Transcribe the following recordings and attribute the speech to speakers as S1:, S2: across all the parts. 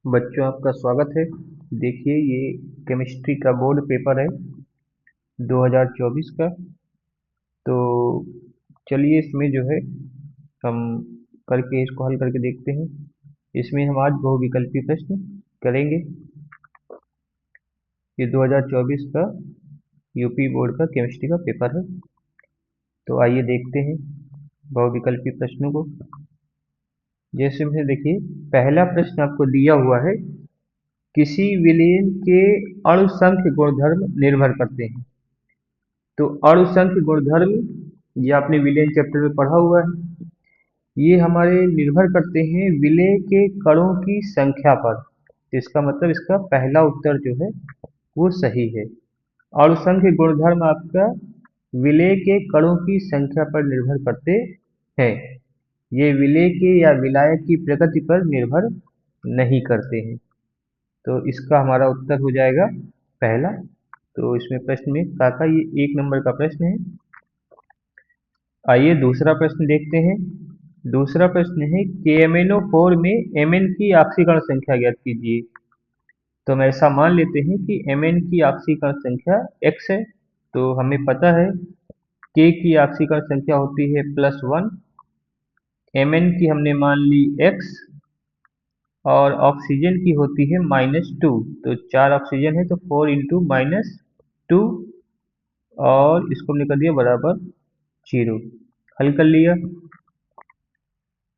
S1: बच्चों आपका स्वागत है। देखिए ये केमिस्ट्री का बोर्ड पेपर है 2024 का। तो चलिए इसमें जो है हम करके इसको हल करके देखते हैं। इसमें हम आज बहुविकल्पी प्रश्न करेंगे। ये 2024 का यूपी बोर्ड का केमिस्ट्री का पेपर है। तो आइए देखते हैं बहुविकल्पी प्रश्नों को। जैसे में देखिए पहला प्रश्न आपको दिया हुआ है, किसी विलेन के अणुसंख्य गुणधर्म निर्भर करते हैं। तो अणुसंख्य गुणधर्म ये आपने विलेय चैप्टर में पढ़ा हुआ है। ये हमारे निर्भर करते हैं विलेय के कणों की संख्या पर। तो इसका मतलब इसका पहला उत्तर जो है वो सही है। अणुसंख्य गुणधर्म आपका विलेय के कणों की संख्या पर निर्भर करते हैं। ये विलेय के या विलायक की प्रकृति पर निर्भर नहीं करते हैं। तो इसका हमारा उत्तर हो जाएगा पहला। तो इसमें प्रश्न में काका ये 1 नंबर का प्रश्न है। आइए दूसरा प्रश्न देखते हैं। दूसरा प्रश्न है KMnO4 में Mn की ऑक्सीकरण संख्या ज्ञात कीजिए। तो हम ऐसा मान लेते हैं कि Mn की ऑक्सीकरण संख्या x है। तो हमें पता है K की ऑक्सीकरण संख्या होती है +1, Mn की हमने मान ली x और ऑक्सीजन की होती है -2। तो 4 ऑक्सीजन है तो 4 इंटू -2 और इसको हमने कर दिया बराबर 0। हल कर लिया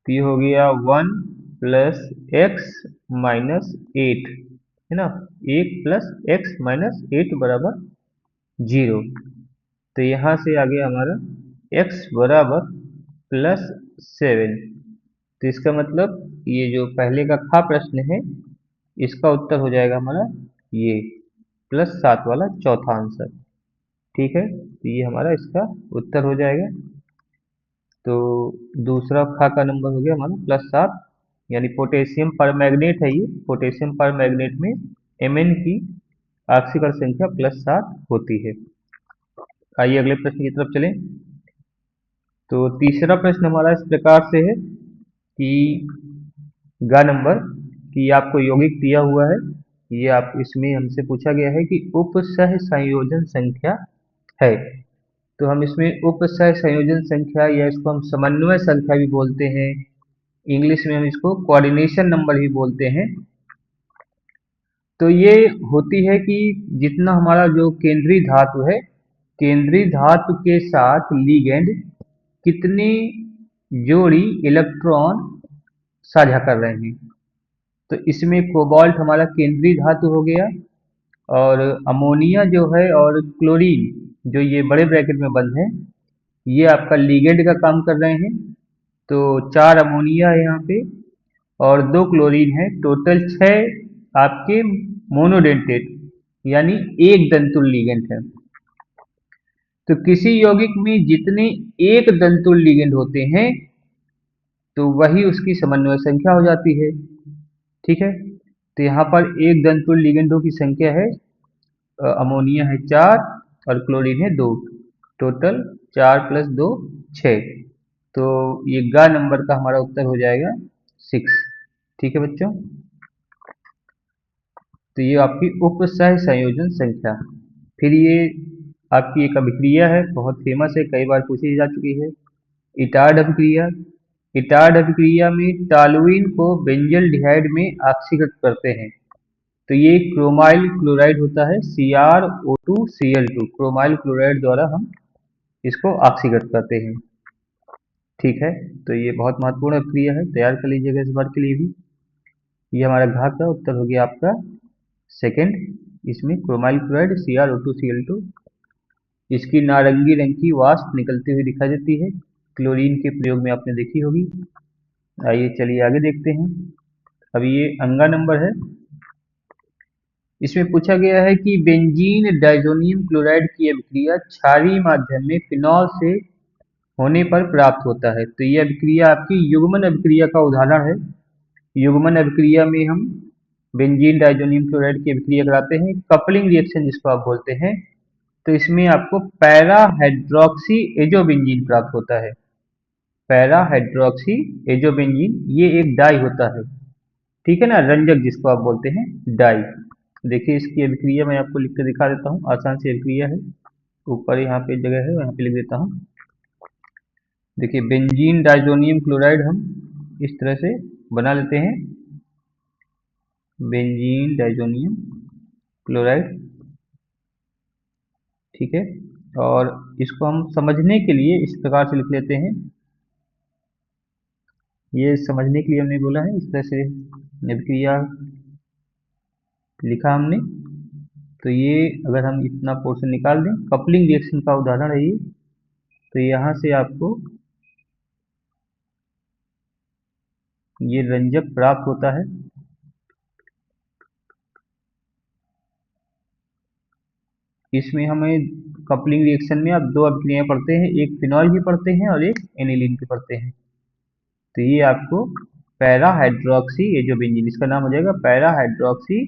S1: तो ये हो गया 1 प्लस एक्स माइनस 8 है ना। 1 प्लस एक्स माइनस 8 बराबर 0। तो यहाँ से आ गया हमारा x बराबर +7। तो इसका मतलब ये जो पहले का खा प्रश्न है इसका उत्तर हो जाएगा हमारा ये +7 वाला चौथा आंसर। ठीक है, तो ये हमारा इसका उत्तर हो जाएगा। तो दूसरा खा का नंबर हो गया हमारा +7, यानी पोटेशियम पर मैग्नेट है। ये पोटेशियम पर मैग्नेट में Mn की ऑक्सीकरण संख्या +7 होती है। आइए अगले प्रश्न की तरफ चलें। तो तीसरा प्रश्न हमारा इस प्रकार से है कि गा नंबर कि आपको यौगिक दिया हुआ है। ये आप इसमें हमसे पूछा गया है कि उपसह संयोजन संख्या है। तो हम इसमें उपसह संयोजन संख्या या इसको हम समन्वय संख्या भी बोलते हैं। इंग्लिश में हम इसको कोऑर्डिनेशन नंबर ही बोलते हैं। तो ये होती है कि जितना हमारा जो केंद्रीय धातु है, केंद्रीय धातु के साथ लिगेंड कितनी जोड़ी इलेक्ट्रॉन साझा कर रहे हैं। तो इसमें कोबाल्ट हमारा केंद्रीय धातु हो गया और अमोनिया जो है और क्लोरीन जो ये बड़े ब्रैकेट में बंद है ये आपका लिगेंड का काम कर रहे हैं। तो 4 अमोनिया है यहाँ पे और 2 क्लोरीन है। टोटल 6 आपके मोनोडेंटेट यानी एक दंतुल लिगेंड है। तो किसी यौगिक में जितने एक दंतुल लिगेंड होते हैं तो वही उसकी समन्वय संख्या हो जाती है। ठीक है, तो यहाँ पर एक दंतुल लिगेंडों की संख्या है अमोनिया है 4 और क्लोरीन है 2। टोटल 4 + 2 6। तो ये गा नंबर का हमारा उत्तर हो जाएगा 6। ठीक है बच्चों, तो ये आपकी उपसह संयोजन संख्या। फिर ये आपकी एक अभिक्रिया है, बहुत फेमस है, कई बार पूछी जा चुकी है, इटार्ड अभिक्रिया। इटार्ड अभिक्रिया में टॉलुइन को बेंजल्डिहाइड में ऑक्सीकृत करते हैं। तो ये क्रोमाइल क्लोराइड होता है CrO2Cl2। क्रोमाइल क्लोराइड द्वारा हम इसको ऑक्सीकृत करते हैं। ठीक है, तो ये बहुत महत्वपूर्ण अभिक्रिया है, तैयार कर लीजिएगा इस बार के लिए भी। ये हमारा घा का उत्तर हो गया आपका सेकंड। इसमें क्रोमाइल क्लोराइड CrO2Cl2, इसकी नारंगी रंग की वाष्प निकलती हुई दिखाई देती है। क्लोरीन के प्रयोग में आपने देखी होगी। आइए चलिए आगे देखते हैं। अब ये अंगा नंबर है। इसमें पूछा गया है कि बेंजीन डाइजोनियम क्लोराइड की अभिक्रिया क्षारीय माध्यम में फिनॉल से होने पर प्राप्त होता है। तो ये अभिक्रिया आपकी युग्मन अभिक्रिया का उदाहरण है। युग्मन अभिक्रिया में हम बेंजीन डाइजोनियम क्लोराइड की अभिक्रिया कराते हैं, कपलिंग रिएक्शन जिसको आप बोलते हैं। तो इसमें आपको पैरा हाइड्रोक्सी एजोबेंजीन प्राप्त होता है। पैरा हाइड्रोक्सी एजोबेंजीन ये एक डाई होता है। ठीक है ना, रंजक जिसको आप बोलते हैं डाई। देखिए इसकी अभिक्रिया मैं आपको लिख कर दिखा देता हूँ, आसान सी अभिक्रिया है। ऊपर यहाँ पे जगह है, यहाँ पे लिख देता हूँ। देखिए बेंजीन डाइजोनियम क्लोराइड हम इस तरह से बना लेते हैं, बेंजीन डाइजोनियम क्लोराइड। ठीक है, और इसको हम समझने के लिए इस प्रकार से लिख लेते हैं। ये समझने के लिए हमने बोला है, इस तरह से अभिक्रिया लिखा हमने। तो ये अगर हम इतना पोर्शन निकाल दें, कपलिंग रिएक्शन का उदाहरण है ये। तो यहाँ से आपको ये रंजक प्राप्त होता है। इसमें हमें कपलिंग रिएक्शन में आप दो अभिक्रियाएं पढ़ते हैं, एक फिनॉल की पढ़ते हैं और एक एनिलीन की पढ़ते हैं। तो ये आपको पैरा हाइड्रोक्सी एजोबेंजीन, इसका नाम हो जाएगा पैरा हाइड्रोक्सी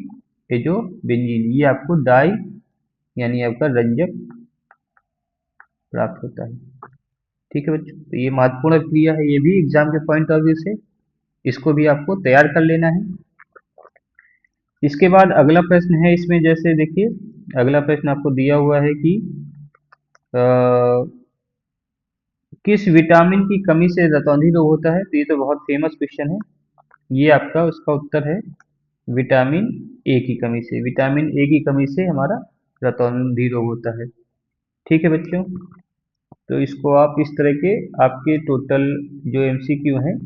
S1: एजोबेंजीन। ये आपको डाई यानी आपका रंजक प्राप्त होता है। ठीक है बच्चों, तो ये महत्वपूर्ण क्रिया है, ये भी एग्जाम के पॉइंट ऑफ व्यू से इसको भी आपको तैयार कर लेना है। इसके बाद अगला प्रश्न है इसमें, जैसे देखिए अगला प्रश्न आपको दिया हुआ है कि अ, किस विटामिन की कमी से रतौंधी रोग होता है। तो ये तो बहुत फेमस क्वेश्चन है। ये आपका उसका उत्तर है विटामिन ए की कमी से। विटामिन ए की कमी से हमारा रतौंधी रोग होता है। ठीक है बच्चों, तो इसको आप इस तरह के आपके टोटल जो एमसीक्यू हैं,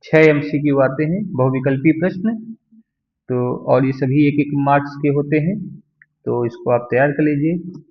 S1: 6 एमसीक्यू आते हैं बहुविकल्पी प्रश्न। तो और ये सभी एक एक मार्क्स के होते हैं, तो इसको आप तैयार कर लीजिए।